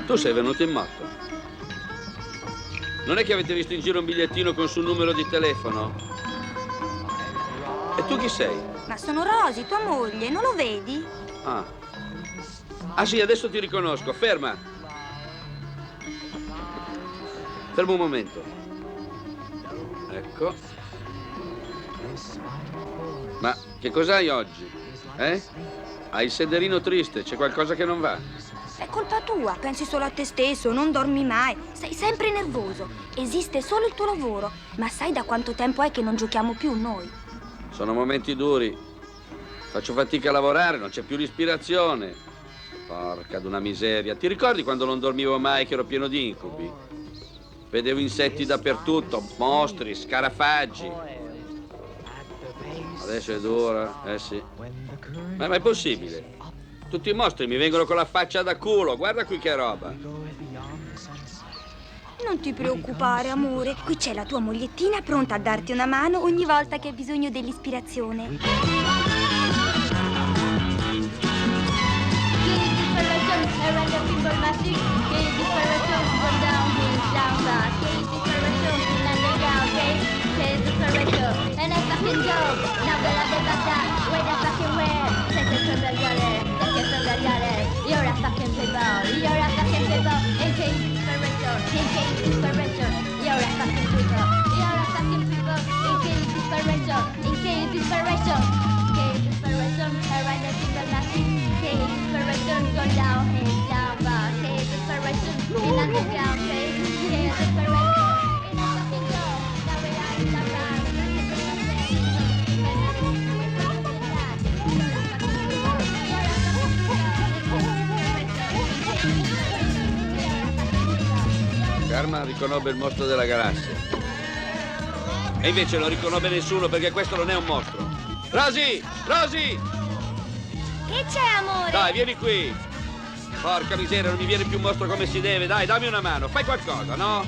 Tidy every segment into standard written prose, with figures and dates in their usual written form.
Tu sei venuto in moto? Non è che avete visto in giro un bigliettino con sul numero di telefono? E tu chi sei? Ma sono Rosy, tua moglie, non lo vedi? Ah. Ah sì, adesso ti riconosco. Ferma. Ferma un momento. Ecco. Ma che cos'hai oggi? Hai il sederino triste, c'è qualcosa che non va? È colpa tua, pensi solo a te stesso, non dormi mai, sei sempre nervoso. Esiste solo il tuo lavoro, ma sai da quanto tempo è che non giochiamo più noi? Sono momenti duri. Faccio fatica a lavorare, non c'è più l'ispirazione. Porca d'una miseria. Ti ricordi quando non dormivo mai, che ero pieno di incubi? Vedevo insetti dappertutto, mostri, scarafaggi. Adesso è dura, sì. Ma è possibile? Tutti i mostri mi vengono con la faccia da culo, guarda qui che roba. Non ti preoccupare, amore. Qui c'è la tua mogliettina pronta a darti una mano ogni volta che hai bisogno dell'ispirazione. Karma riconobbe il mostro della galassia. E invece non riconobbe nessuno perché questo non è un mostro. Rosy! Rosy! Che c'è, amore? Dai, vieni qui! Porca miseria, non mi viene più un mostro come si deve. Dai, dammi una mano, fai qualcosa, no?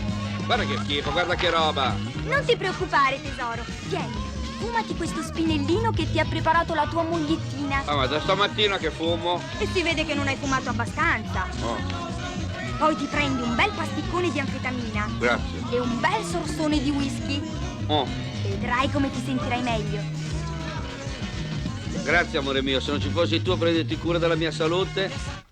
Guarda che schifo, guarda che roba. Non ti preoccupare, tesoro. Vieni, fumati questo spinellino che ti ha preparato la tua mogliettina. Ah, ma da stamattina che fumo? E si vede che non hai fumato abbastanza. Oh, Poi ti prendi un bel pasticcone di anfetamina grazie. e un bel sorsone di whisky. Oh, Vedrai come ti sentirai meglio. grazie amore mio, se non ci fossi tu a prenderti cura della mia salute.